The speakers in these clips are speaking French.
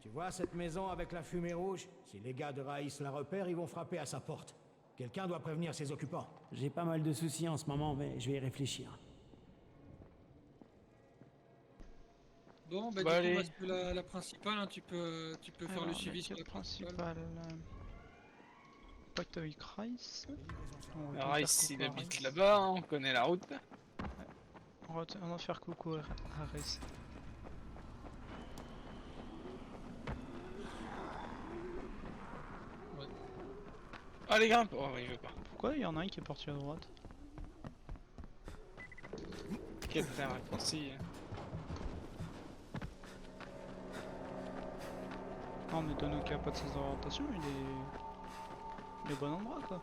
Tu vois cette maison avec la fumée rouge? Si les gars de Raïs la repèrent, ils vont frapper à sa porte. Quelqu'un doit prévenir ses occupants. J'ai pas mal de soucis en ce moment, mais je vais y réfléchir. Bon, bah, Bah, du coup, allez. reste la principale, hein, tu peux faire le suivi sur la principale. Pacte avec Rice. Rice, il habite là-bas, hein, on connaît la route. On va faire coucou à Rice. Allez, grimpe. Oh, il veut pas. Pourquoi il y en a un qui est parti à droite? Quel très raccourci. Non mais Dono qui a pas de sens d'orientation, il est au bon endroit quoi.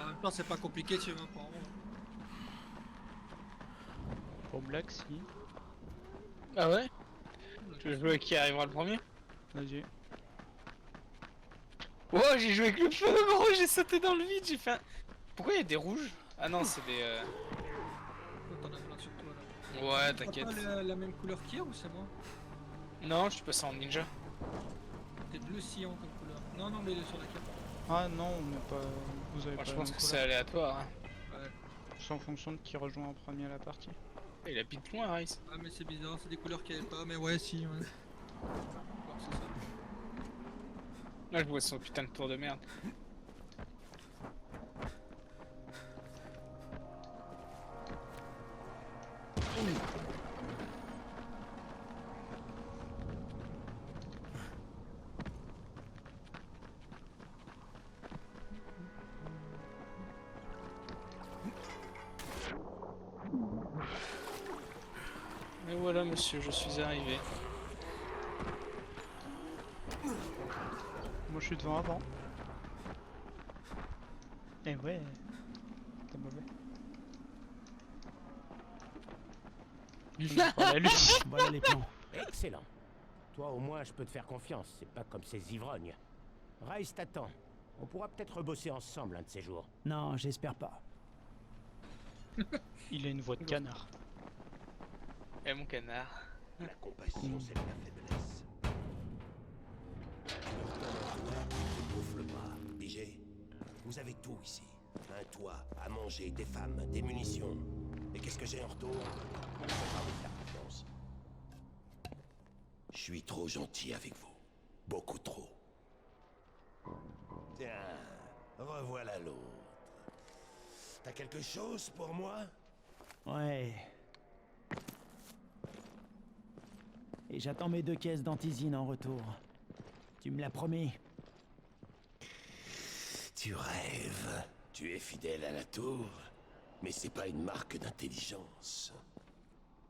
En même temps, c'est pas compliqué, tu vois, pour moi. Pour Black si. Ah ouais? Tu veux jouer avec qui arrivera le premier? Vas-y. Oh, j'ai joué avec le feu, gros, j'ai sauté dans le vide, j'ai fait un... Pourquoi il y a des rouges? Ah non, c'est des... T'en as plein sur toi, là. Ouais, T'as t'inquiète. pas la même couleur qu'hier ou c'est moi? Non, je suis passé en ninja. T'es bleu cyan comme couleur. Non, non, mais il est sur la carte. Ah non, mais pas. Vous avez Moi, pas je la pense même que couleur. c'est aléatoire. Hein. Ouais. C'est en fonction de qui rejoint en premier à la partie. Il habite loin, Rice. Ah, mais c'est bizarre, c'est des couleurs qu'il y avait pas, mais ouais, si, ouais. Alors, c'est ça. Là, je vois son putain de tour de merde. Et voilà, monsieur, je suis arrivé. Moi je suis devant avant. Eh ouais. T'es mauvais. Voilà lui. Voilà les plans. Excellent. Toi, au moins, je peux te faire confiance. C'est pas comme ces ivrognes. Rice t'attend. On pourra peut-être rebosser ensemble un de ces jours. Non, j'espère pas. Il a une voix de canard. Eh, mon canard. La compassion, c'est la faiblesse. Ne gonfle pas, Pigé. Vous avez tout ici. Un toit, à manger, des femmes, des munitions. Et qu'est-ce que j'ai en retour? On ne peut pas vous faire confiance. Je suis trop gentil avec vous. Beaucoup trop. Tiens, revoilà l'autre. T'as quelque chose pour moi? Ouais. Et j'attends mes 2 caisses d'antisine en retour. Tu me l'as promis. Tu rêves. Tu es fidèle à la tour, mais c'est pas une marque d'intelligence.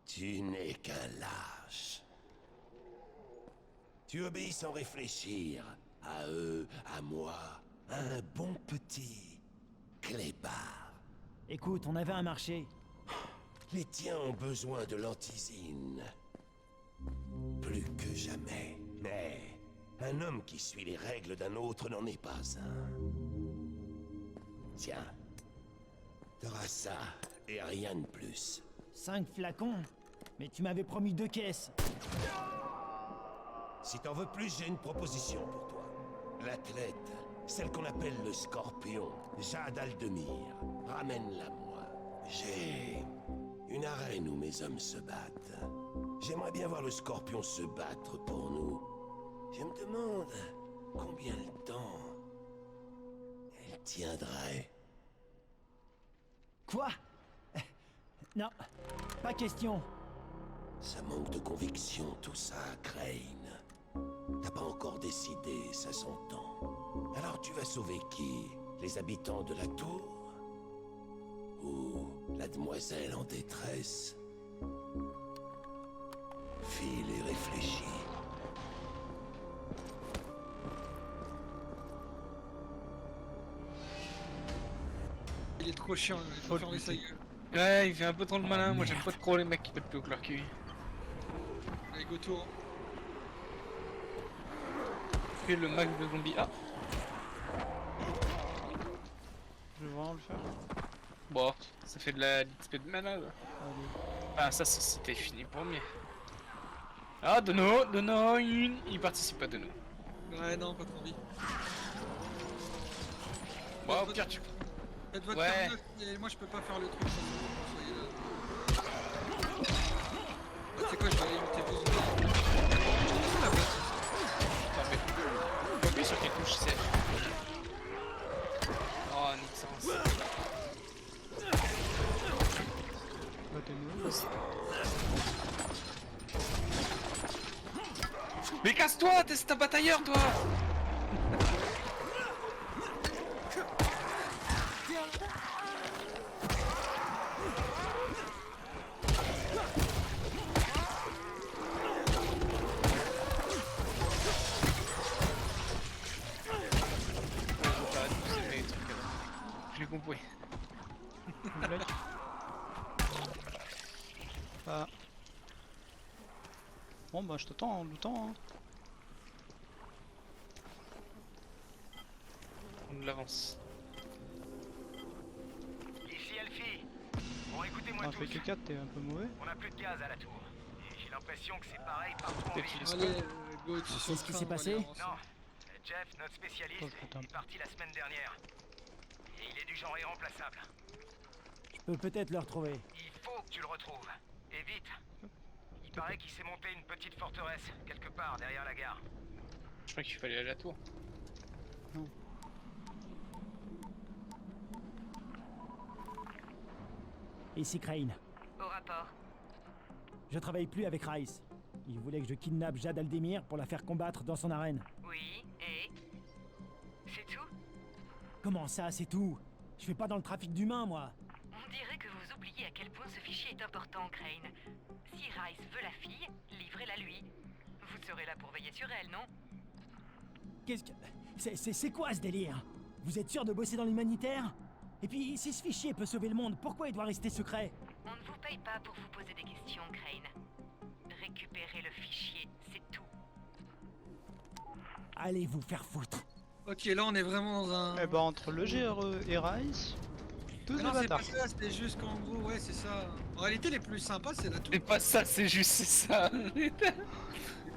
Tu n'es qu'un lâche. Tu obéis sans réfléchir. À eux, à moi. Un bon petit clébard. Écoute, on avait un marché. Les tiens ont besoin de l'antisine. Plus que jamais. Mais un homme qui suit les règles d'un autre n'en est pas un. Tiens. T'auras ça et rien de plus. 5 flacons? Mais tu m'avais promis 2 caisses. Si t'en veux plus, j'ai une proposition pour toi. L'athlète, celle qu'on appelle le Scorpion, Jade Aldemir, ramène-la moi. J'ai une arène où mes hommes se battent. J'aimerais bien voir le Scorpion se battre pour nous. Je me demande combien de temps elle tiendrait. Quoi? Non, pas question. Ça manque de conviction tout ça, Crane. T'as pas encore décidé, ça s'entend. Alors tu vas sauver qui? Les habitants de la tour? Ou la demoiselle en détresse? File et réfléchis. Il est trop chiant, il faut fermer sa gueule. Ouais, il fait un peu trop le malin. Moi, j'aime pas trop les mecs qui pètent plus haut que leur cul. Allez, go tour. Fais le max de zombies. Ah, Je vais vraiment le faire. bon, ça fait de la XP de malade. Allez. Ah, ça, c'était fini pour mieux. Ah, Dono, il participe pas, Dono. Ouais, non, pas trop envie. Bon, au pire, tu... Faites votre Ouais. turn 9 et moi je peux pas faire le truc. Soyez là. Ah, tu sais quoi, je vais aller lutter vos zombies. C'est la boîte. T'en fais. Faut appuyer sur quelle touche, c'est... Oh, nique ça. Bah, t'es nouveau. Mais casse-toi, c'est un batailleur, toi. J'arrête de pousser mes trucs, je l'ai compris. Une blague. Ah. Bon bah je t'attends en lootant hein. On de l'avance. Ici Alfie. Bon, écoutez-moi T'en tous. fais que 4, t'es un peu mauvais. On a plus de gaz à la tour. Et j'ai l'impression que c'est pareil partout en T'es ville. petit. Allez, go, tu sais ce qui s'est passé? Non. Jeff, notre spécialiste, Oh, putain. il est parti la semaine dernière. Et il est du genre irremplaçable. Je peux peut-être le retrouver. Il faut que tu le retrouves. Et vite. Il paraît qu'il s'est monté une petite forteresse, quelque part derrière la gare. Je crois qu'il fallait aller à la tour. Ici Crane. Au rapport. Je travaille plus avec Rice. Il voulait que je kidnappe Jade Aldemir pour la faire combattre dans son arène. Oui, et c'est tout? Comment ça, c'est tout? Je fais pas dans le trafic d'humains, moi. On dirait que vous oubliez à quel point ce fichier est important, Crane. Si Rice veut la fille, livrez-la lui. Vous serez là pour veiller sur elle, non? Qu'est-ce que... C'est quoi ce délire? Vous êtes sûr de bosser dans l'humanitaire? Et puis, si ce fichier peut sauver le monde, pourquoi il doit rester secret? On ne vous paye pas pour vous poser des questions, Crane. Récupérez le fichier, c'est tout. Allez vous faire foutre. Ok, là on est vraiment dans un. Eh bah entre le GRE et Rice, tous Mais des non, c'est pas bâtards. ça, c'était juste qu'en gros, ouais, c'est ça. En réalité, les plus sympas, c'est la tour. C'est pas ça, c'est juste c'est ça. Les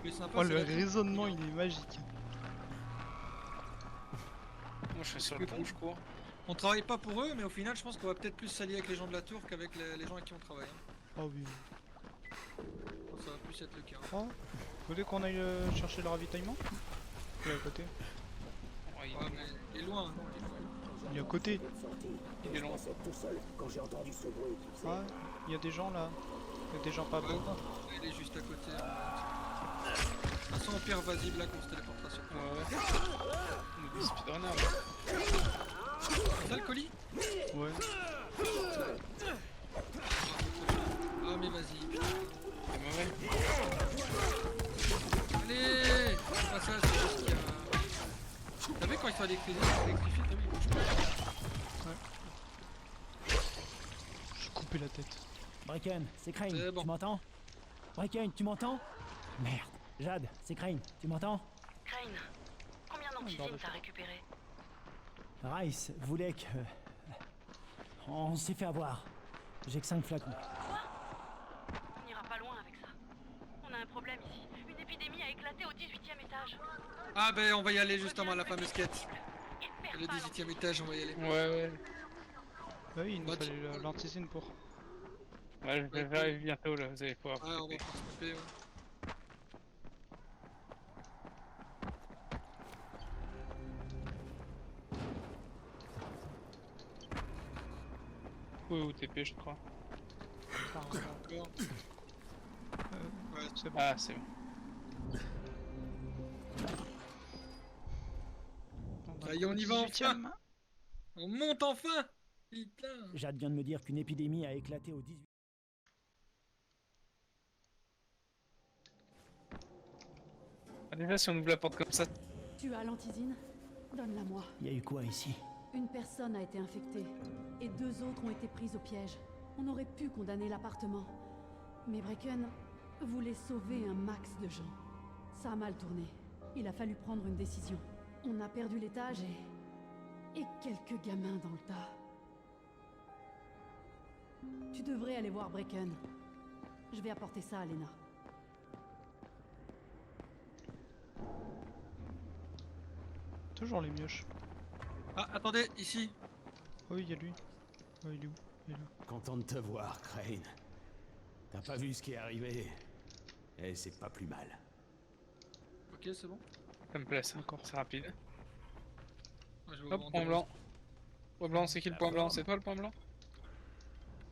plus sympas, Oh c'est le la tour. raisonnement il est magique. Moi je suis sur le pont, je cours. On travaille pas pour eux, mais au final, je pense qu'on va peut-être plus s'allier avec les gens de la tour qu'avec les gens avec qui on travaille. hein. Oh oui. Ça va plus être le cas. Oh, vous voulez qu'on aille chercher le ravitaillement? Il est à côté. Ouais, Ouais, mais il est loin, non, il est loin. Il est à côté. il est long. Ah, il y a des gens là. Il y a des gens pas Ouais, beaux. il est juste à côté. De toute façon, au pire, vas-y, Black, on se téléportera sur toi. Ouais, ouais. On est des speedrunners. Ça le colis? Ouais. Ah, mais vas-y. C'est mauvais. Allez! C'est pas ça, c'est juste qu'il y a. T'as vu quand il faut électrifier, t'as vu, il bouge pas. J'ai coupé la tête. Bracken, c'est Crane, C'est bon. tu m'entends? Bracken, tu m'entends? Merde. Jade, c'est Crane, tu m'entends? Crane, combien d'antisines t'as récupéré? Rice voulait que... On s'est fait avoir. J'ai que 5 flacons. On n'ira pas loin avec ça. On a un problème ici. Une épidémie a éclaté au 18e étage. Ah, ben on va y aller justement à la fameuse quête. Il perd Le pas 18ème étage, on va y aller. Ouais, ouais. Bah oui, il nous Bah, fallait l'anticine pour. Ouais, je vais faire bientôt là, vous allez pouvoir. Ouais, on va pouvoir se couper, ouais. Oui, ou TP, je crois. Encore. Ouais, C'est bon. Ah, c'est bon. Ça y est, on y va enfin. On monte enfin. Putain. Jade vient de me dire qu'une épidémie a éclaté au 18... Ah, déjà, si on ouvre la porte comme ça, Tu as l'antisine? Donne-la-moi. Il y a eu quoi ici? Une personne a été infectée et 2 autres ont été prises au piège. On aurait pu condamner l'appartement. Mais Bracken voulait sauver un max de gens. Ça a mal tourné. Il a fallu prendre une décision. On a perdu l'étage et quelques gamins dans le tas. Tu devrais aller voir Bracken. Je vais apporter ça à Lena. Toujours les mioches. Ah, attendez, ici. Oh, oui, il y a lui. Oh, il est où? Il est là. Content de te voir, Crane. T'as pas vu ce qui est arrivé? Eh, c'est pas plus mal. Ok, c'est bon. Ça me plaît ça, D'accord. c'est rapide. Ouais, je vais Hop, vous point rendre- blanc. Point blanc, c'est qui le point blanc? C'est toi le point blanc?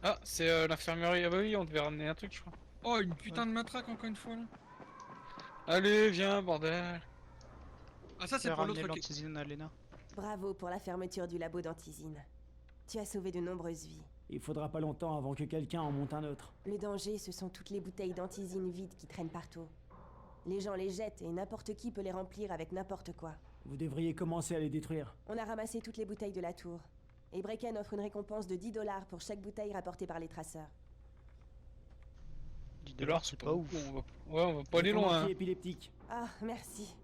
Ah, c'est l'infirmerie. Ah bah oui, on devait ramener un truc, je crois. Oh, une putain de matraque encore une fois là. Allez, viens, bordel. Ah, ça c'est J'ai pour ramené l'autre qui... l'antisine à Lena. Bravo pour la fermeture du labo d'antisine. Tu as sauvé de nombreuses vies. Il faudra pas longtemps avant que quelqu'un en monte un autre. Le danger, ce sont toutes les bouteilles d'antisine vides qui traînent partout. Les gens les jettent et n'importe qui peut les remplir avec n'importe quoi. Vous devriez commencer à les détruire. On a ramassé toutes les bouteilles de la tour. Et Brecken offre une récompense de 10 $ pour chaque bouteille rapportée par les traceurs. 10 $, c'est pas ouf. Ouais, on va pas aller Pour loin. qui Hein. est épileptique. Ah, merci.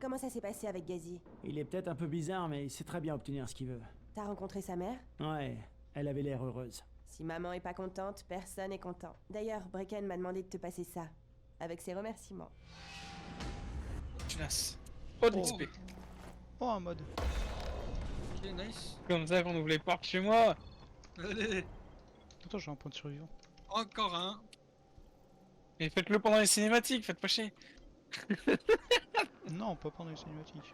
Comment ça s'est passé avec Gazi? Il est peut-être un peu bizarre, mais il sait très bien obtenir ce qu'il veut. T'as rencontré sa mère? Ouais, elle avait l'air heureuse. Si maman est pas contente, personne est content. D'ailleurs, Brecken m'a demandé de te passer ça. Avec ses remerciements. Punaise. Pas d'XP. Oh, un mode. Ok, nice. Comme ça qu'on ouvre les portes chez moi. Allez, Attends, j'ai un point de survivant. encore un. Et faites-le pendant les cinématiques, faites pas chier. Non, pas pendant les cinématiques.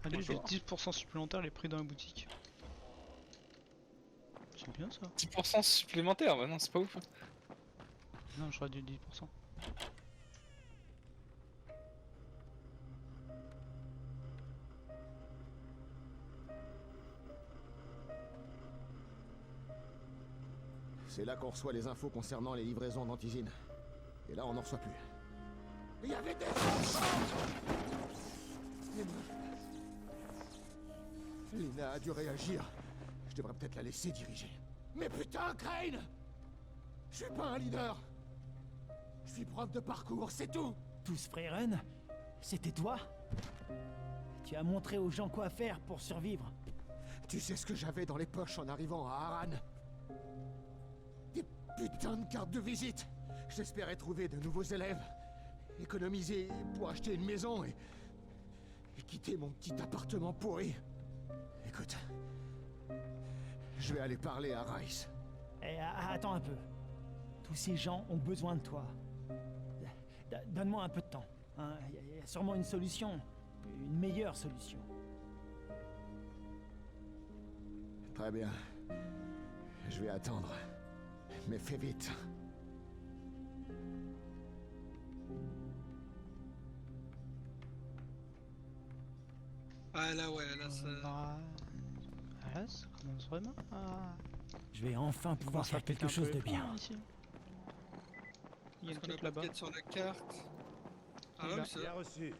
Allez, j'ai 10% supplémentaire les prix dans la boutique. C'est bien ça. 10% supplémentaire, bah non, c'est pas ouf. Hein. Non, j'aurais dit 10%. C'est là qu'on reçoit les infos concernant les livraisons d'antisine. Et là, on n'en reçoit plus. Il y avait des Lena a dû réagir. Je devrais peut-être la laisser diriger. Mais putain, Crane! Je suis pas un leader. Je suis prof de parcours, c'est tout. Tous Freyren, c'était toi? Tu as montré aux gens quoi faire pour survivre. Tu sais ce que j'avais dans les poches en arrivant à Harran? Des putains de cartes de visite. J'espérais trouver de nouveaux élèves, économiser pour acheter une maison et quitter mon petit appartement pourri. Écoute, je vais aller parler à Rice. Eh, attends un peu. Tous ces gens ont besoin de toi. Donne-moi un peu de temps. Hein. Il y a sûrement une solution. Une meilleure solution. Très bien. Je vais attendre. Mais fais vite. Ah là, ouais, là, ça... Ah, ça commence vraiment à... Je vais enfin pouvoir faire quelque chose de bien. Ici. Il y a une Parce qu'on a quête pas de là-bas. quête sur la carte. Ah Il ouais, a- ça... Bien reçu.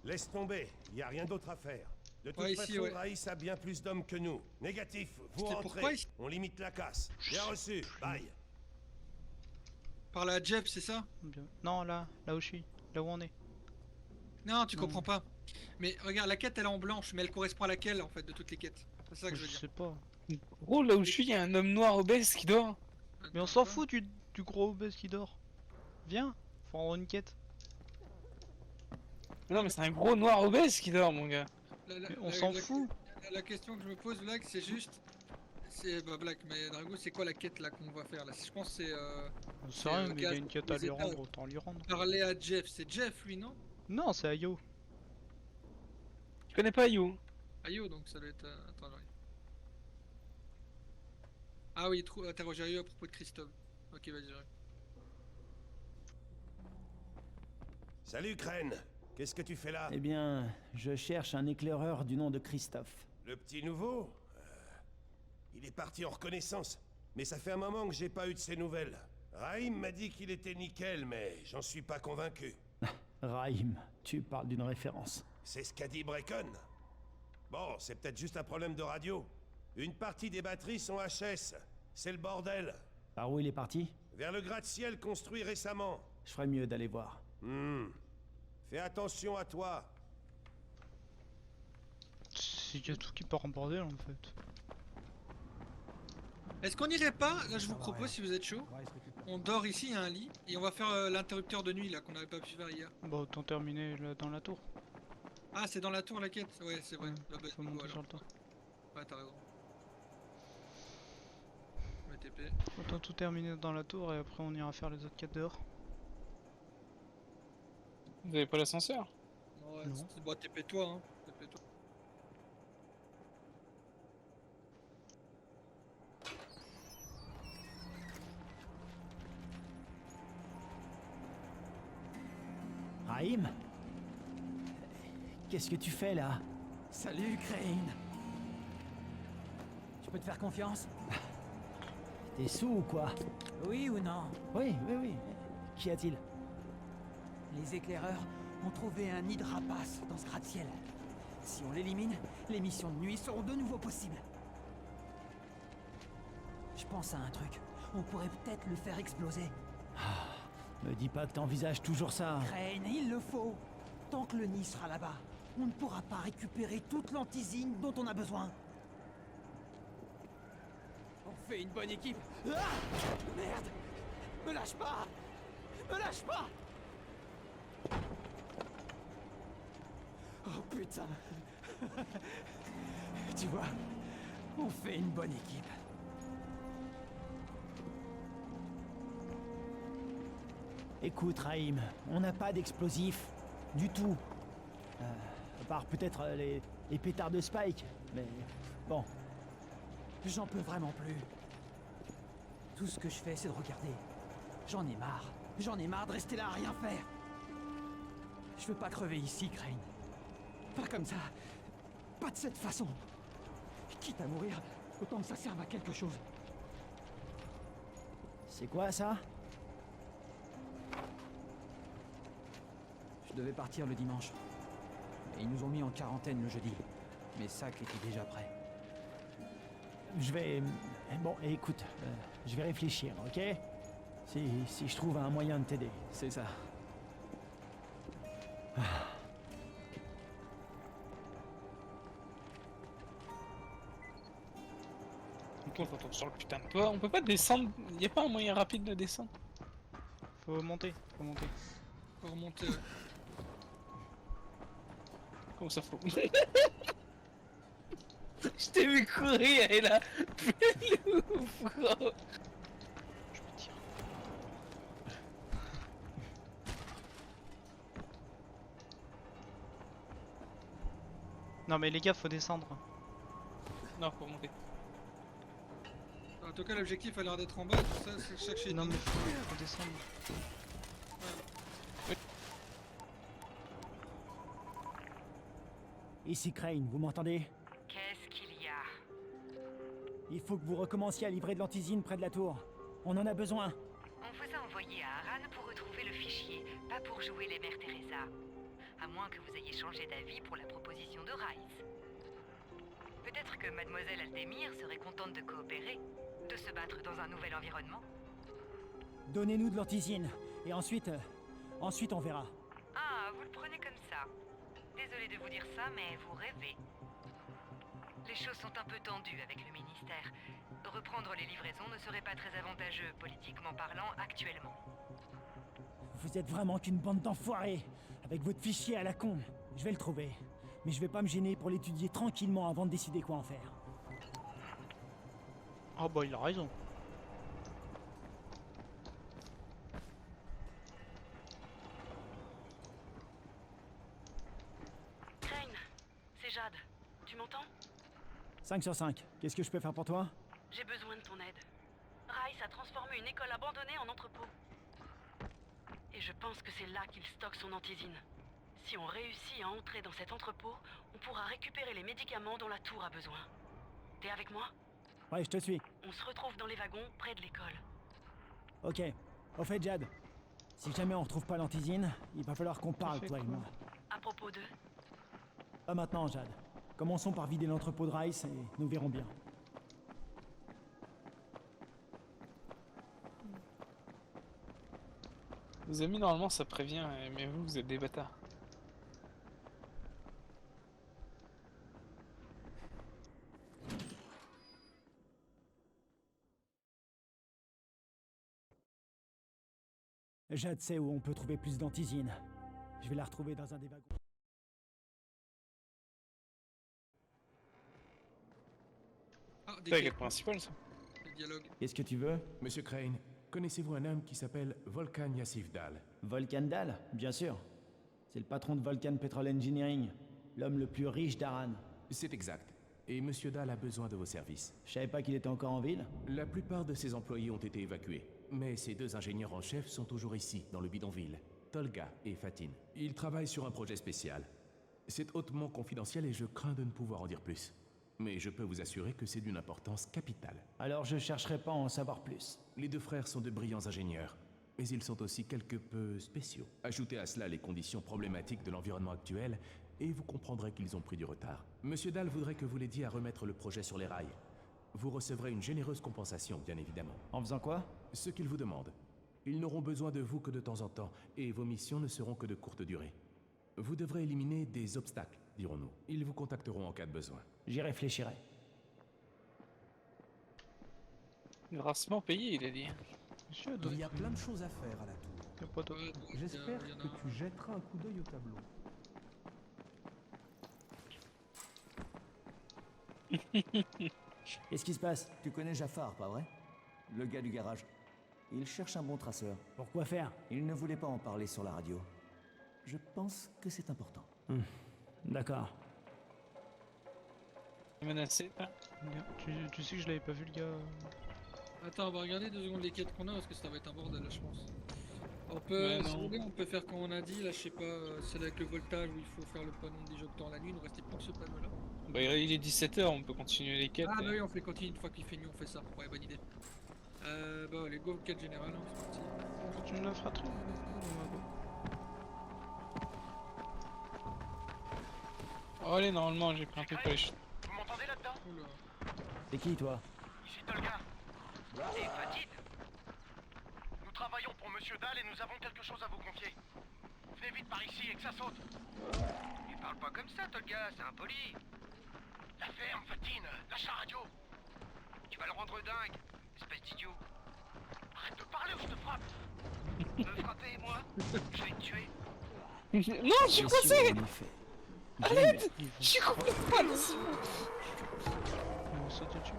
Laisse tomber, il n'y a rien d'autre à faire. De toute Ouais, façon, ici, ouais. Raïs a bien plus d'hommes que nous. Négatif, vous C'était rentrez. pourquoi ici On limite la casse. Bien reçu, bye. Par la Jeff, c'est ça? Bien. Non, là où je suis. Là où on est. Non, tu Non. comprends pas. Mais regarde, la quête elle est en blanche, mais elle correspond à laquelle en fait de toutes les quêtes? C'est ça que je veux Je dire. sais pas. Gros, là où je suis, il y a un homme noir obèse qui dort. Mais on s'en fout du gros obèse qui dort. Viens, faut rendre une quête. Non, mais c'est un gros noir obèse qui dort, mon gars. Mais on s'en fout. La question que je me pose, Black, c'est juste. C'est. Bah, Black, mais Drago, c'est quoi la quête là qu'on va faire là? Je pense que c'est. On c'est, sait rien, mais il y a gaz une quête pour à les lui rendre, étages. autant lui rendre. Parler à Jeff, c'est Jeff lui, non? Non, c'est Ayo. Tu connais pas You? Ayo, donc ça doit être. Attends, j'arrive. Ah oui, interroger Ayo à propos de Christophe. Ok, vas-y, j'arrive. Salut, Crane. Qu'est-ce que tu fais là? Eh bien, je cherche un éclaireur du nom de Christophe. Le petit nouveau? Il est parti en reconnaissance. Mais ça fait un moment que j'ai pas eu de ses nouvelles. Raïm m'a dit qu'il était nickel, mais j'en suis pas convaincu. Raïm, tu parles d'une référence. C'est ce qu'a dit Brecken. Bon, c'est peut-être juste un problème de radio. Une partie des batteries sont HS. C'est le bordel. Par où il est parti? Vers le gratte-ciel construit récemment. Je ferais mieux d'aller voir. Fais attention à toi. C'est qu'il y a tout qui part en bordel en fait. Est-ce qu'on irait pas, là je vous propose si vous êtes chaud, on dort ici, il y a un lit, et on va faire l'interrupteur de nuit là qu'on n'avait pas pu faire hier. Bah autant terminer là, dans la tour. Ah c'est dans la tour la quête? Ouais c'est vrai. Ouais, Là, bah, faut monter voilà. sur le toit. Ouais t'as raison. Ouais, TP. Autant tout terminer dans la tour et après on ira faire les autres quêtes dehors. Vous avez pas l'ascenseur? Ouais, Non. bon, TP toi hein. TP toi. Raïm? Qu'est-ce que tu fais là? Salut, Crane. Je peux te faire confiance? T'es sous ou quoi? Oui ou non? Oui, oui, oui. Qu'y a-t-il? Les éclaireurs ont trouvé un nid de rapace dans ce gratte-ciel. Si on l'élimine, les missions de nuit seront de nouveau possibles. Je pense à un truc. On pourrait peut-être le faire exploser. Me dis pas que t'envisages toujours ça. Crane, il le faut. Tant que le nid sera là-bas, on ne pourra pas récupérer toute l'antisine dont on a besoin. On fait une bonne équipe. Ah! Merde! Me lâche pas! Me lâche pas! Oh putain! Tu vois, on fait une bonne équipe. Écoute, Raïm, on n'a pas d'explosifs. Du tout. À part peut-être les pétards de Spike. Mais bon. J'en peux vraiment plus. Tout ce que je fais, c'est de regarder. J'en ai marre. J'en ai marre de rester là à rien faire. Je veux pas crever ici, Crane. Pas comme ça. Pas de cette façon. Quitte à mourir, autant que ça serve à quelque chose. C'est quoi ça? Je devais partir le dimanche. Et ils nous ont mis en quarantaine le jeudi. Mes sacs étaient déjà prêts. Je vais... Bon, écoute, je vais réfléchir, ok? Si je trouve un moyen de t'aider. C'est ça. On tombe sur le putain de toit. On peut pas descendre. Y a pas un moyen rapide de descendre? Faut monter, faut monter. Faut remonter. Ouais. Comment ça faut? Je t'ai vu courir et là. Ouf, gros. Je me tire. Non mais les gars, faut descendre. Non, faut monter. En tout cas l'objectif a l'air d'être en bas, tout ça c'est chaque chez Non mais faut descendre. Ici Crane, vous m'entendez? Qu'est-ce qu'il y a? Il faut que vous recommenciez à livrer de l'antisine près de la tour. On en a besoin. On vous a envoyé à Aran pour retrouver le fichier, pas pour jouer les Mères Teresa. À moins que vous ayez changé d'avis pour la proposition de Rice. Peut-être que Mademoiselle Aldemir serait contente de coopérer, de se battre dans un nouvel environnement. Donnez-nous de l'antisine. Et ensuite on verra. Ah, vous le prenez comme ça. Désolé de vous dire ça, mais vous rêvez. Les choses sont un peu tendues avec le ministère. Reprendre les livraisons ne serait pas très avantageux, politiquement parlant, actuellement. Vous êtes vraiment qu'une bande d'enfoirés. Avec votre fichier à la con. Je vais le trouver. Mais je vais pas me gêner pour l'étudier tranquillement avant de décider quoi en faire. Oh bah il a raison. Crane, c'est Jade. Tu m'entends? 5 sur 5. Qu'est-ce que je peux faire pour toi? J'ai besoin de ton aide. Rice a transformé une école abandonnée en entrepôt. Et je pense que c'est là qu'il stocke son antisine. Si on réussit à entrer dans cet entrepôt, on pourra récupérer les médicaments dont la tour a besoin. T'es avec moi? Ouais, je te suis. On se retrouve dans les wagons près de l'école. Ok. Au fait, Jade, si jamais on retrouve pas l'antisine, il va falloir qu'on parle, toi et moi. À propos de... Pas maintenant, Jade. Commençons par vider l'entrepôt de Rice et nous verrons bien. Les amis, normalement ça prévient, mais vous êtes des bâtards. Jade sait où on peut trouver plus d'antisine. Je vais la retrouver dans un des wagons. Ah, C'est la des quête principale, ça. dialogues. Qu'est-ce que tu veux? Monsieur Crane, connaissez-vous un homme qui s'appelle Volkan Yassif-Dal? Volcan Dal, bien sûr. C'est le patron de Volcan Petrol Engineering, l'homme le plus riche d'Aran. C'est exact. Et Monsieur Dahl a besoin de vos services. Je savais pas qu'il était encore en ville. La plupart de ses employés ont été évacués. Mais ses 2 ingénieurs en chef sont toujours ici, dans le bidonville. Tolga et Fatin. Ils travaillent sur un projet spécial. C'est hautement confidentiel et je crains de ne pouvoir en dire plus. Mais je peux vous assurer que c'est d'une importance capitale. Alors je chercherai pas à en savoir plus. Les 2 frères sont de brillants ingénieurs. Mais ils sont aussi quelque peu spéciaux. Ajoutez à cela les conditions problématiques de l'environnement actuel, et vous comprendrez qu'ils ont pris du retard. Monsieur Dahl voudrait que vous l'aidiez à remettre le projet sur les rails. Vous recevrez une généreuse compensation, bien évidemment. En faisant quoi? Ce qu'ils vous demandent. Ils n'auront besoin de vous que de temps en temps, et vos missions ne seront que de courte durée. Vous devrez éliminer des obstacles, dirons-nous. Ils vous contacteront en cas de besoin. J'y réfléchirai. Grassement payé, il a dit. Monsieur, Il y a plein de choses à faire à la tour. y a pas de... J'espère que tu jetteras un coup d'œil au tableau. Qu'est-ce qui se passe? Tu connais Jafar, pas vrai? Le gars du garage. Il cherche un bon traceur. Pourquoi faire? Il ne voulait pas en parler sur la radio. Je pense que c'est important. D'accord. Menacé, hein. Tu sais que je l'avais pas vu, le gars. Attends, on va regarder 2 secondes les quêtes qu'on a parce que ça va être un bordel là, je pense. On peut, si vous voulez, on peut faire comme on a dit, là je sais pas, celle avec le voltage où il faut faire le panneau disjoncteur la nuit, il nous restait plus que ce panneau là. Bah, il est 17h, on peut continuer les quêtes. Ah bah oui, on fait continuer une fois qu'il fait nuit, on fait ça. Ouais, bonne idée. Bah les go quête générale, hein, c'est parti. Continue la fratrie. Oh, allez, normalement, j'ai pris un truc pour les chutes. Vous m'entendez là-dedans? C'est qui, toi? Ici Tolga. Et Fatid. Nous travaillons pour Monsieur Dahl et nous avons quelque chose à vous confier. Venez vite par ici et que ça saute. Il parle pas comme ça, Tolga, c'est impoli. La ferme, Fatine, lâche la radio. Tu vas le rendre dingue, espèce d'idiot. Arrête de parler ou je te frappe. Me frapper, moi? Je vais te tuer. Non, je suis coincé! Arrête! Je suis complètement halluciné. Ils vont sauter dessus.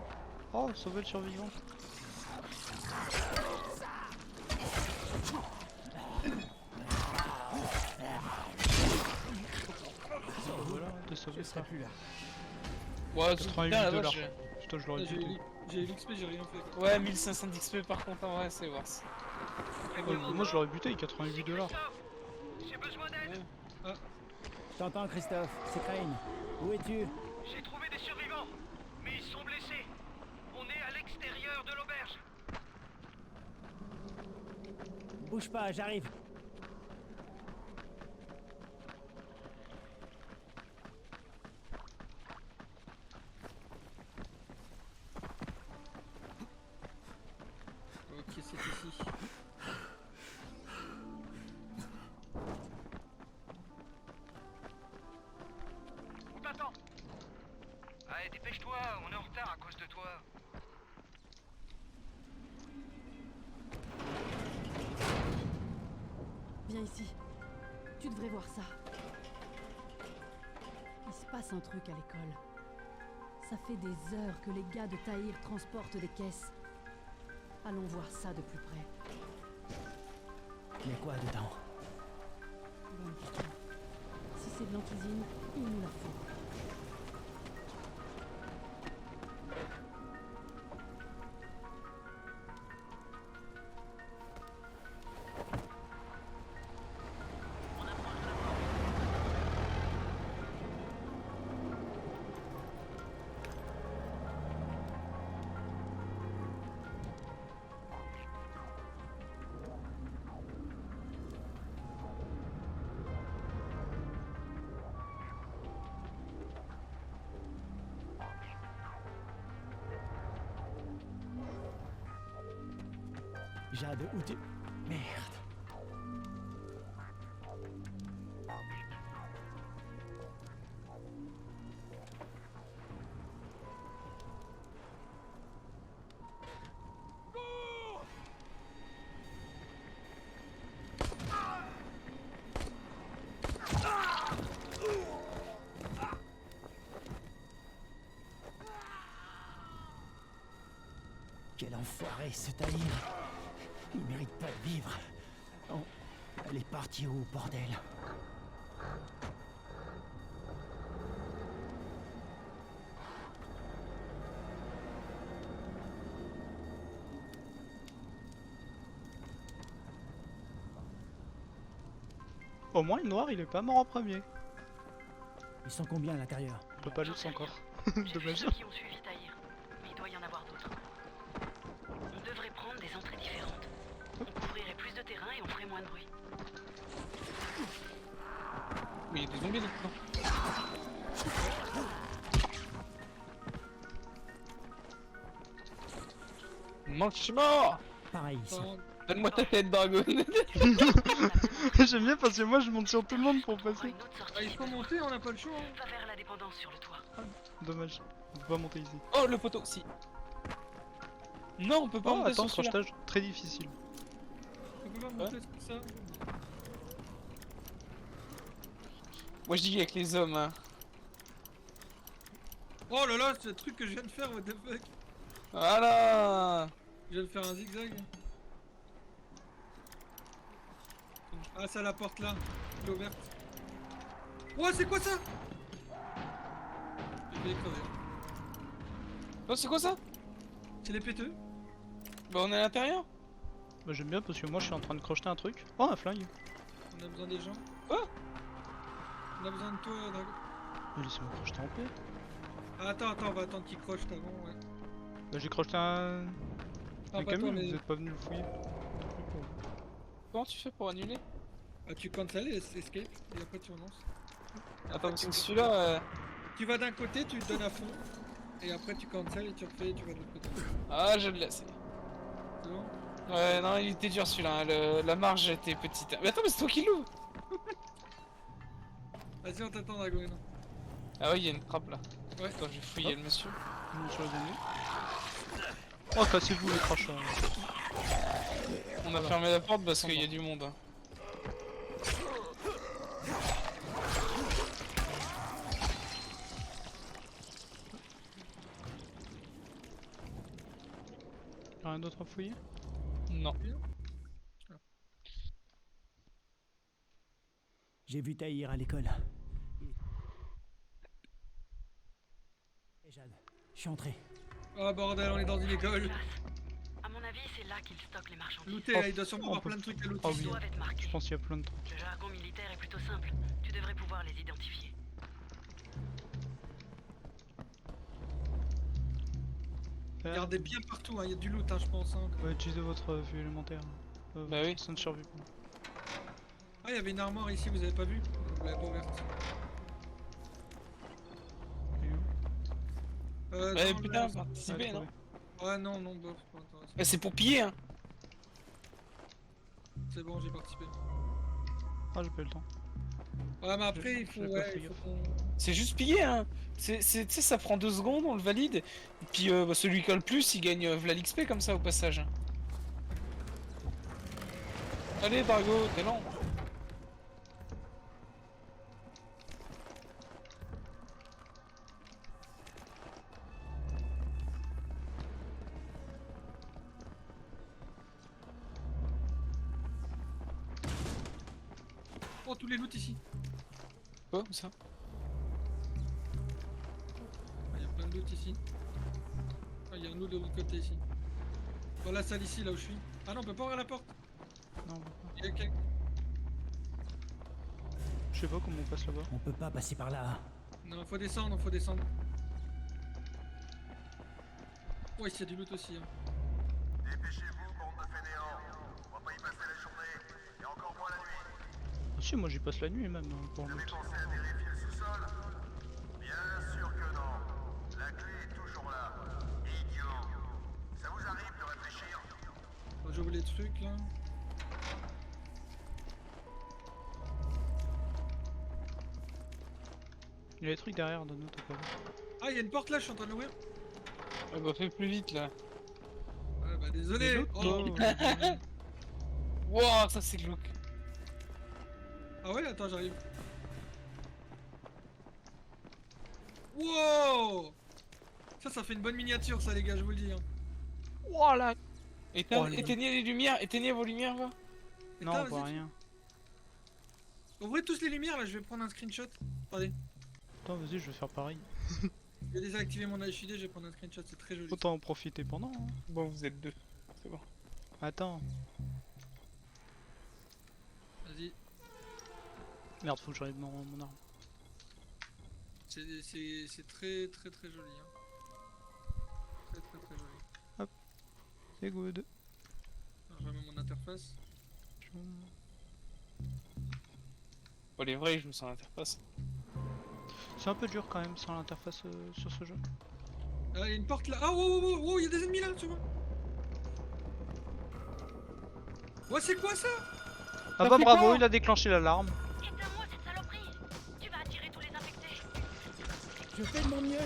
Oh, sauver le survivant. Voilà, t'es sauvé. Je serai plus là. Ouais, c'est 88 bien, la dollars. vache. Putain, je l'aurais dit. J'ai eu l'XP, j'ai rien fait. Quoi. Ouais, 1500 d'XP par contre, en vrai, c'est worse. Moi, je l'aurais buté avec 88 dollars. J'ai besoin d'aide. Je t'entends, Christophe. C'est Crane. Où es-tu? J'ai trouvé des survivants, mais ils sont blessés. On est à l'extérieur de l'auberge. Bouge pas, j'arrive. Ok, c'est ici. On t'attend. Allez, dépêche-toi, on est en retard à cause de toi. Viens ici. Tu devrais voir ça. Il se passe un truc à l'école. Ça fait des heures que les gars de Tahir transportent des caisses. Allons voir ça de plus près. Il y a quoi dedans? Bonne question. Si c'est de l'antisine, il nous la faut. Jade, où tu... Merde. Quel enfoiré, ce Tahir. Il mérite pas de vivre. Oh, elle est partie où, bordel? Au moins le noir il est pas mort en premier. Ils sont combien à l'intérieur? On peut pas juste encore. J'ai vu Dommage. ceux qui ont suivi Tahir, mais il doit y en avoir d'autres. On devrait prendre des entrées différentes. On couvrirait plus de terrain et on ferait moins de bruit. Mais il y a des zombies là-dedans. Mange-mort. Pareil ici. Donne-moi ta tête, Dragon. J'aime bien parce que moi je monte sur tout le monde pour passer. Ah, il faut monter, on n'a pas le choix. Hein. Va vers la dépendance sur le toit. Dommage. On peut pas monter ici. Oh, le poteau, si. Non, on peut pas Oh, monter attends, sur celui-là. crochetage très difficile. On peut pas monter comme ça. Moi je dis avec les hommes, hein. Oh là là, c'est le truc que je viens de faire, what the fuck. Voilà. Je viens de faire un zigzag. Ah, c'est à la porte là, elle est ouverte. Oh, c'est quoi ça? Je vais crever. Oh, c'est quoi ça? C'est les péteux. Bah, on est à l'intérieur. Bah j'aime bien parce que moi je suis en train de crocheter un truc. Oh un flingue. On a besoin des gens. Oh. On a besoin de toi, Drago. Mais laissez-moi crocheter en paix. Ah, attends, on va attendre qu'il croche avant, ouais. Bah j'ai crocheté un... Ah, un pas camion, toi, mais- vous êtes pas venu le fouiller. Comment tu fais pour annuler? Ah, tu cancel et escape, et après tu relances. Attends, parce que celui-là... Tu vas d'un côté, tu le donnes à fond, et après tu cancel et tu refais et tu vas de l'autre côté. Ah, je l'ai. C'est bon? Ouais, non, il était dur celui-là, hein. La marge était petite. Mais attends, mais c'est toi qui l'ouvre. Vas-y, on t'attend, Drago, non. Ah ouais, il y a une trappe là. Ouais. Attends, je vais fouiller le monsieur. Sur les ennemis. Oh cassez-vous les crachats. On a fermé la porte parce qu'il y a du monde. Hein. Rien d'autre à fouiller? Non. J'ai vu Tahir à l'école. Jade, je suis entré. Ah bordel, on est dans une école. À mon avis, c'est là qu'ils stockent les marchandises. Looter, là, il doit sûrement avoir plein de trucs à looter. Oh oui, doivent être marqués. je pense qu'il y a plein de trucs. Le jargon militaire est plutôt simple. Tu devrais pouvoir les identifier. Regardez bien partout, hein. Il y a du loot, hein, je pense. Hein. Ouais, utilisez votre vue élémentaire. Bah oui. Ça ne survit pas. Ah, il y avait une armoire ici, vous avez pas vu? Vous l'avez pas ouverte. Bah dans putain, le- participer, non? Ah non, non, bof, pas intéressant. Bah c'est pour piller, hein. C'est bon, j'ai participé. Ah j'ai pas eu le temps. Ouais, mais après, il faut, j'ai pas ouais, fait il faut gaffe. qu'on... C'est juste piller, hein. Tu sais, ça prend 2 secondes, on le valide. Et puis bah, celui qui a le plus, il gagne v'là l'XP comme ça au passage. Allez, Bargo, t'es lent. Oh, tous les loots ici. Quoi, où ça? Il y a plein de loot ici. Ah, il y a un loot de l'autre côté ici. Dans la salle ici, là où je suis. Ah non, on peut pas ouvrir la porte. Non, Il y a quelqu'un. je sais pas comment on passe là-bas. On peut pas passer par là. Non, faut descendre, faut descendre. Oh, ici, il y a du loot aussi. Hein. Dépêchez-vous, bande de fainéants. On va pas y passer la journée, et encore moins la nuit. Ah si, moi j'y passe la nuit même pour le Vous avez loot. pensé à vérifier le sous-sol? Bien sûr que non. La clé est toujours là. Idiot. Ça vous arrive de réfléchir? Bon, j'ouvre les trucs là. Il y a des trucs derrière, donne-nous t'as pas vu. Ah, il y a une porte là, je suis en train de l'ouvrir. Ah bah fais plus vite là. Ouais, bah désolé. loot, Oh. Wow, ça c'est glauque. Ah ouais, attends, j'arrive. Wow. Ça fait une bonne miniature, ça, les gars, je vous le dis. Hein. Voilà. Éteignez les lumières, éteignez vos lumières, va. Non, on voit rien. Ouvrez tous les lumières là, je vais prendre un screenshot. Attendez. Attends, vas-y, je vais faire pareil. Je vais désactiver mon HUD, je vais prendre un screenshot, c'est très joli. Autant en profiter pendant. Hein. Bon, vous êtes deux. C'est bon. Attends. Vas-y. Merde, faut que j'enlève mon arme. C'est très très très joli. Hein. Très très très joli. Hop. C'est good. Alors, je remets mon interface. Bon, les vrais, je me sens l'interface. C'est un peu dur quand même sans l'interface sur ce jeu. Ah, il y a une porte là. Ah, wow, il y a des ennemis là, tu vois. Ouais, c'est quoi ça? Ah bah bravo, il a déclenché l'alarme. Éteins-moi cette saloperie. Tu vas attirer tous les infectés. Je fais de mon mieux.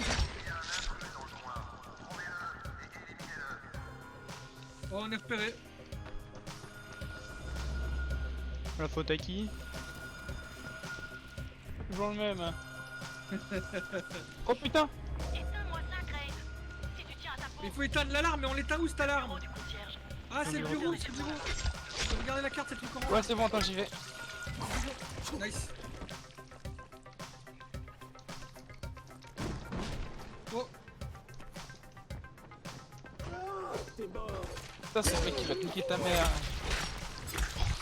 Oh, on est repéré. La faute à qui? Toujours le même. Oh putain! Éteins-moi ça, Crane. Si tu tiens à ta peau. Il faut éteindre l'alarme, mais on l'éteint où cette alarme? Du concierge. Ah, c'est le bureau, c'est le bureau. Regardez la carte, c'est le truc en haut. Ouais, c'est bon, attends, j'y vais. Nice. Oh. Ça, c'est le mec qui va piquer ta mère.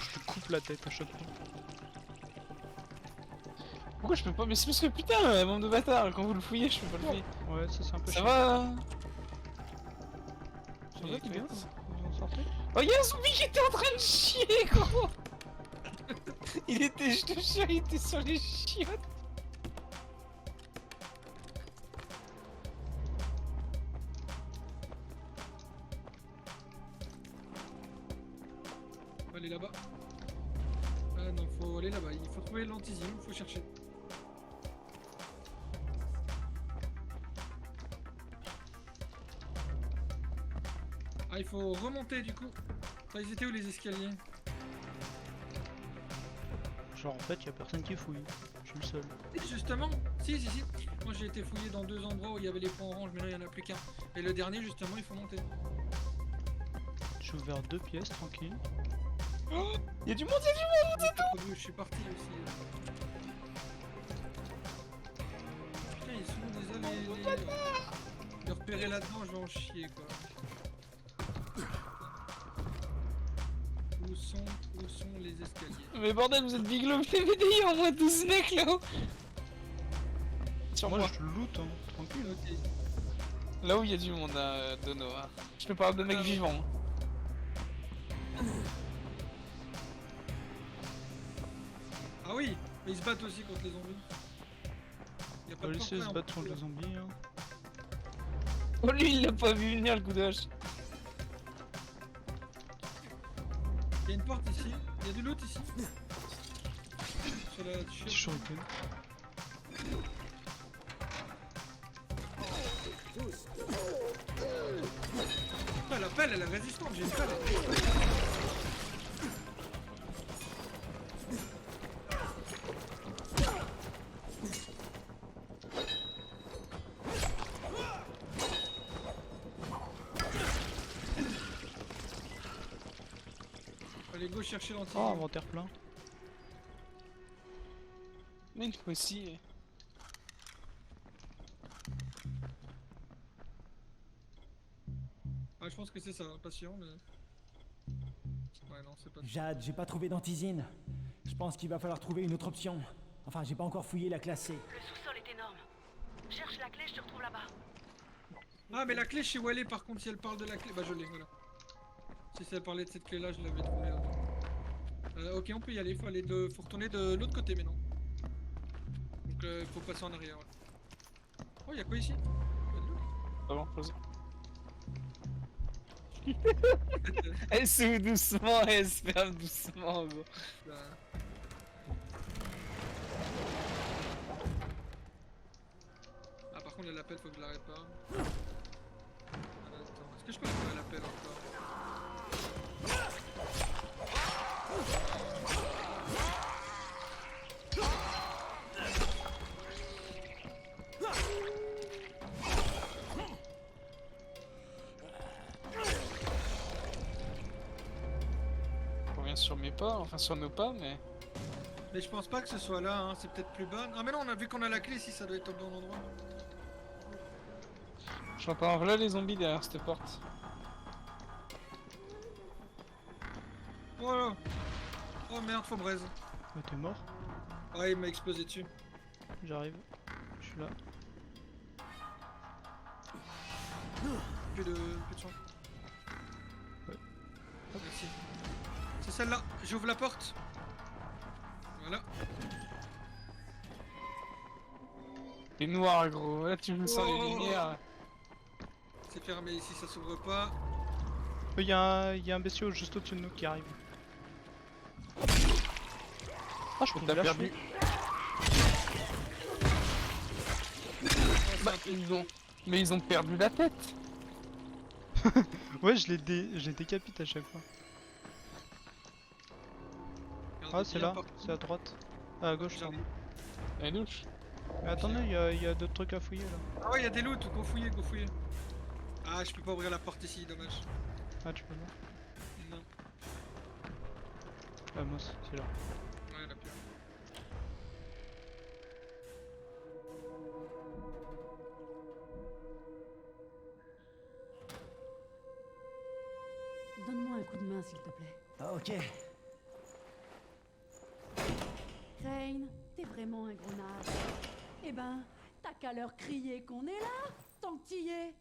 Je te coupe la tête à chaque fois. Pourquoi je peux pas? Mais c'est parce que putain, bande de bâtard, quand vous le fouillez, je peux pas le fouiller. Ouais, ça c'est un peu Ça chiant. va? Ça va, t'es bien? Vous en sortez? Oh, y'a un zombie qui était en train de chier, gros! Il était, je te jure, il était sur les chiottes. Faut aller là-bas. Ah non, faut aller là-bas. Il faut trouver l'antizyme, faut chercher. Ah, il faut remonter du coup. Ah, ils étaient où les escaliers? Genre en fait, y a personne qui fouille. Je suis le seul. Si, justement, si. Moi j'ai été fouillé dans 2 endroits où il y avait les points orange, mais là il n'y en a plus qu'un. Et le dernier, justement, il faut monter. J'ai ouvert 2 pièces, tranquille. Oh, y'a du monde, c'est tout! Je suis parti aussi. Putain, ils sont déjà les repérer là-dedans, je vais en chier quoi. Où sont les escaliers? Mais bordel, vous êtes biglo, vous avez dit, en moins 12 mecs là-haut! Sur moi, je loot, hein, tranquille. Ok. Là où il y a du monde, Dono. Hein. Je te parle de mecs vivants. Hein. Ah oui, mais ils se battent aussi contre les zombies. Y a On pas va de laisser portrait se en battre contre plus, les zombies. Hein. Oh, lui, il l'a pas vu venir le coup d'âge. Il y a une porte ici, il y a du loot ici. Sur la Petit shuriken. Ah, la pelle, elle est résistante, j'ai une pelle. Allez, go chercher l'anti. Oh, inventaire plein. Mais une fois aussi. Ah, je pense que c'est ça, patient, mais. Ouais, non, c'est pas ça. Jade, j'ai pas trouvé d'antisine. Je pense qu'il va falloir trouver une autre option. Enfin, j'ai pas encore fouillé la classe C. Le sous-sol est énorme. Cherche la clé, je te retrouve là-bas. Ah, mais la clé, je sais où elle est par contre, si elle parle de la clé. Bah, je l'ai, voilà. Si elle parlait de cette clé là, je l'avais trouvée. Ok, on peut y aller, faut retourner de l'autre côté maintenant. Donc, faut passer en arrière. Ouais. Oh, y'a quoi ici? Ah bon, pose. Elle s'ouvre doucement et elle se ferme doucement, gros. Ah, par contre, l'appel, faut que je l'arrête pas. Est-ce que je peux faire l'appel encore? sur mes pas, enfin sur nos pas, mais... Mais je pense pas que ce soit là, hein. C'est peut-être plus bas. Ah mais non, on a vu qu'on a la clé, si ça doit être au bon endroit. J'entends là les zombies derrière cette porte. Voilà. Oh merde, faut braise. Bah, t'es mort. Ouais, il m'a explosé dessus. J'arrive. Je suis là. Plus de sang. Ouais. Merci. C'est celle-là. J'ouvre la porte. Voilà. C'est noir gros, là tu me sens les lumières. C'est fermé ici, ça s'ouvre pas. Il y a un bestiau juste au-dessus de nous qui arrive. Ah, je peux T'as la perdu. Bah, mais ils ont perdu la tête. Ouais, je les décapite à chaque fois. Ah, c'est là, c'est à droite. Ah, à gauche, pardon. Elle louche. Mais attendez, il y a d'autres trucs à fouiller là. Ah ouais, il y a des loots, go fouiller, go fouiller. Ah, je peux pas ouvrir la porte ici, dommage. Ah, tu peux pas. Non. Ah, moi, c'est là. Ouais, la pire. Donne-moi un coup de main, s'il te plaît. Ok. Crane, t'es vraiment un gros naze. Eh ben, t'as qu'à leur crier qu'on est là, tant que t'y es.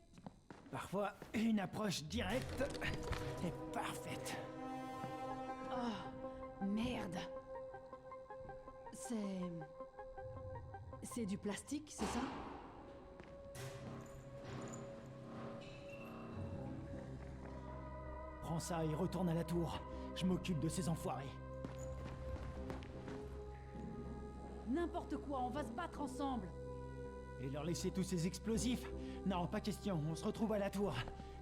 Parfois, une approche directe est parfaite. Oh, merde. C'est du plastique, c'est ça? Prends ça et retourne à la tour. Je m'occupe de ces enfoirés. N'importe quoi, on va se battre ensemble. Et leur laisser tous ces explosifs? Non, pas question, on se retrouve à la tour.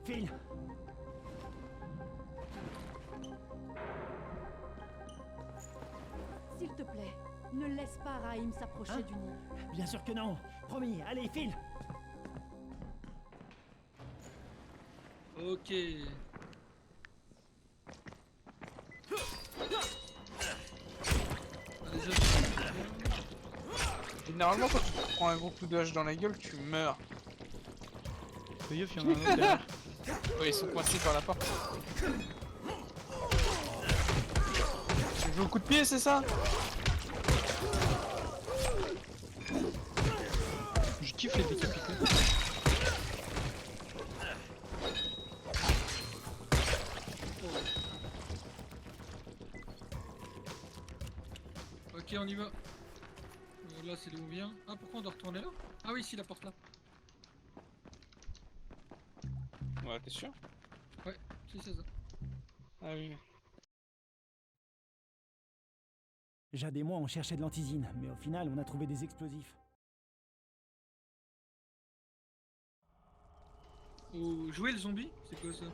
File. S'il te plaît, ne laisse pas Raïm s'approcher du nid. Bien sûr que non. Promis, allez, file. Ok. Généralement quand tu te prends un gros coup de hache dans la gueule, tu meurs. Fais gaffe, il y en a un autre derrière. Ouais, ils sont coincés par la porte. Tu joues au coup de pied, c'est ça? Je kiffe les décapités. Ok, on y va. Là, c'est d'où on vient. Ah, pourquoi on doit retourner là? Ah oui, si, la porte là. Ouais, t'es sûr? Ouais, si, c'est ça. Ah oui. Jade et moi, on cherchait de l'antisine, mais au final, on a trouvé des explosifs. Ou jouer le zombie? C'est quoi ça?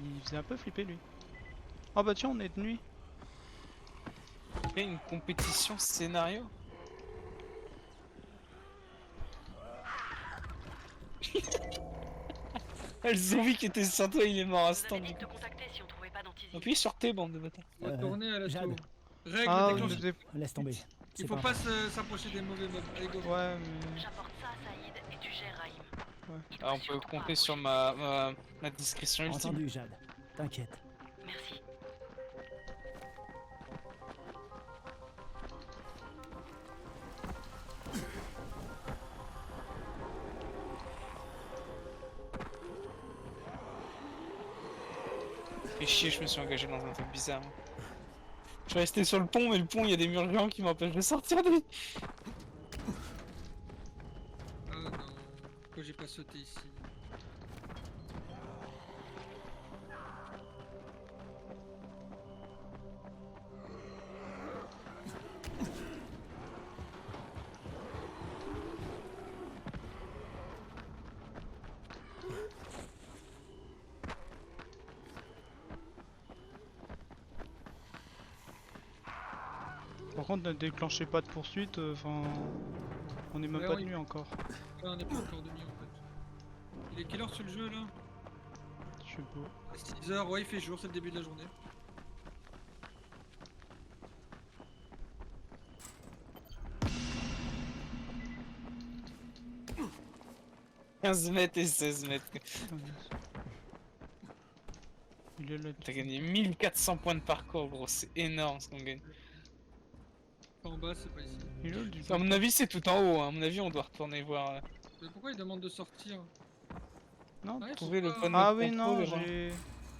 Il faisait un peu flipper lui. Ah bah tiens, on est de nuit. Et une compétition scénario. Le zombie qui était sur toi, il est mort à ce temps. Appuie sur T, bande de bâtards. On va tourner à la Jade. tour. Règle Ah, déclenchée. Laisse tomber. Il faut pas s'approcher des mauvais mobs. Allez, go. Ouais, mais... J'apporte ça à Saïd et tu gères Raïm. Ouais. Ah, on peut compter sur ma discrétion ultime. Entendu, Jade. T'inquiète. Merci. Fais chier, je me suis engagé dans un truc bizarre. Je suis resté sur le pont, mais le pont, il y a des murs géants qui m'empêchent de sortir de lui. Ah non, pourquoi j'ai pas sauté ici? Par contre, ne déclenchez pas de poursuite, enfin... on est même Ouais, pas oui. de nuit encore. Ouais, on n'est pas encore de nuit en fait. Il est quelle heure sur le jeu là? Je sais pas. 6 heures, ouais, il fait jour, c'est le début de la journée. « 15 mètres et 16 mètres. Il est là. T'as gagné 1400 points de parcours, gros, c'est énorme ce qu'on gagne. En bas, c'est pas ici. Il est là, du À mon avis, c'est tout en haut, hein. À mon avis, on doit retourner voir. Mais pourquoi il demande de sortir? Non, Ouais, trouver le pourquoi- point de Ah oui, non, contrôle, j'ai...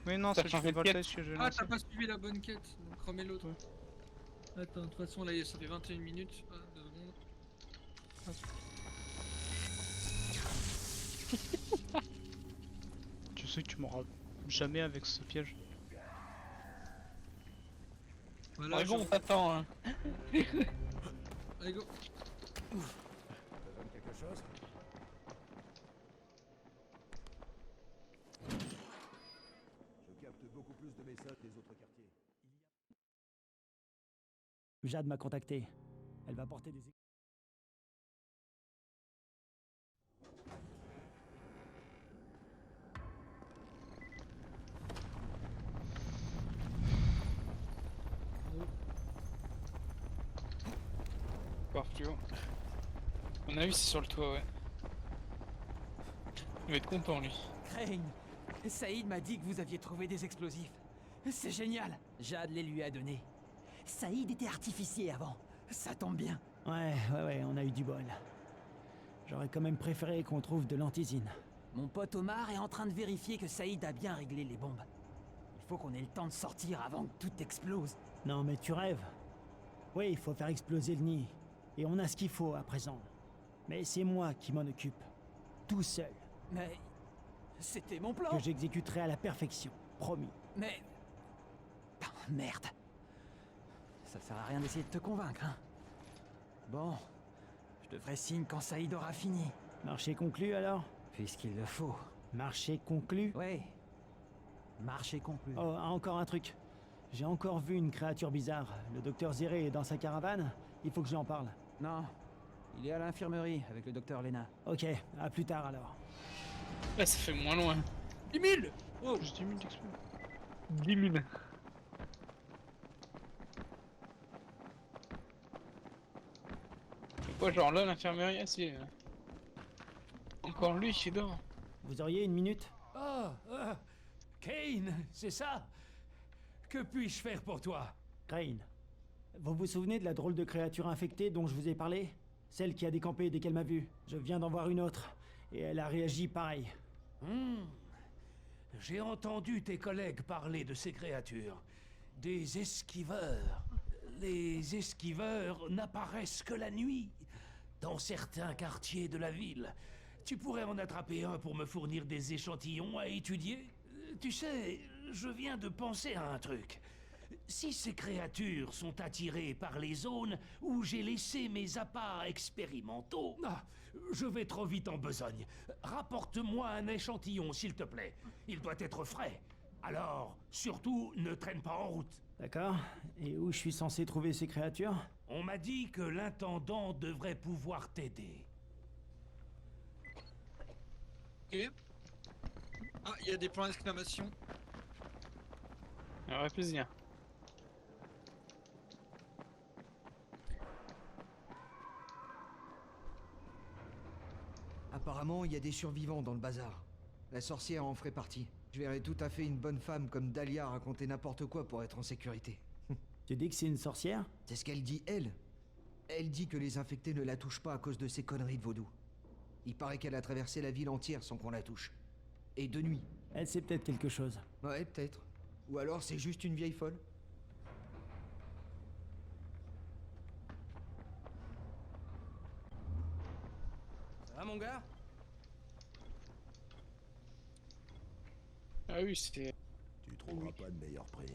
Oui, non, T'as c'est changé le de quête. voltage que j'ai Ah, lancé. t'as pas suivi la bonne quête, donc remets l'autre. Attends, de toute façon, là, ça fait 21 minutes. Ah, 2 secondes. Tu sais que tu m'auras jamais avec ce piège. Voilà, Dragon, on t'attend, hein. Allez, go. Besoin de quelque chose? Je capte beaucoup plus de messages des autres quartiers. Jade m'a contacté. Elle va porter des... Encore plus haut. On a vu, c'est sur le toit, ouais. Il va être content, lui. Crane, Saïd m'a dit que vous aviez trouvé des explosifs. C'est génial. Jade les lui a donnés. Saïd était artificier avant. Ça tombe bien. Ouais, on a eu du bol. J'aurais quand même préféré qu'on trouve de l'antisine. Mon pote Omar est en train de vérifier que Saïd a bien réglé les bombes. Il faut qu'on ait le temps de sortir avant que tout explose. Non mais tu rêves. Oui, il faut faire exploser le nid. Et on a ce qu'il faut à présent. Mais c'est moi qui m'en occupe. Tout seul. Mais... c'était mon plan. Que j'exécuterai à la perfection. Promis. Mais... Ah, merde. Ça sert à rien d'essayer de te convaincre, hein. Bon. Je te ferai signe quand Saïd aura fini. Marché conclu alors? Puisqu'il le faut. Marché conclu? Oui. Marché conclu. Oh, encore un truc. J'ai encore vu une créature bizarre. Le docteur Zéré est dans sa caravane. Il faut que je lui en parle. Non. Il est à l'infirmerie avec le docteur Lena. Ok, à plus tard alors. Là, ça fait moins loin. 10 000. Oh, juste 10 000 d'explosion. 10 000. C'est quoi, genre là, l'infirmerie, ah, c'est... Encore lui qui dort. Vous auriez une minute? Ah, Kane, c'est ça? Que puis-je faire pour toi? Crane, vous vous souvenez de la drôle de créature infectée dont je vous ai parlé? Celle qui a décampé dès qu'elle m'a vu. Je viens d'en voir une autre, et elle a réagi pareil. J'ai entendu tes collègues parler de ces créatures. Des esquiveurs. Les esquiveurs n'apparaissent que la nuit, dans certains quartiers de la ville. Tu pourrais en attraper un pour me fournir des échantillons à étudier? Tu sais, je viens de penser à un truc. Si ces créatures sont attirées par les zones où j'ai laissé mes appâts expérimentaux... Ah, je vais trop vite en besogne. Rapporte-moi un échantillon, s'il te plaît. Il doit être frais. Alors, surtout, ne traîne pas en route. D'accord. Et où je suis censé trouver ces créatures? On m'a dit que l'intendant devrait pouvoir t'aider. Ok. Ah, il y a des points d'exclamation. Ça aurait plaisir. Apparemment, il y a des survivants dans le bazar. La sorcière en ferait partie. Je verrais tout à fait une bonne femme comme Dahlia raconter n'importe quoi pour être en sécurité. Tu dis que c'est une sorcière? C'est ce qu'elle dit, elle. Elle dit que les infectés ne la touchent pas à cause de ces conneries de vaudou. Il paraît qu'elle a traversé la ville entière sans qu'on la touche. Et de nuit. Elle sait peut-être quelque chose. Ouais, peut-être. Ou alors c'est juste une vieille folle. Ça va, mon gars? Ah oui, c'était... Tu trouveras pas de meilleur prix.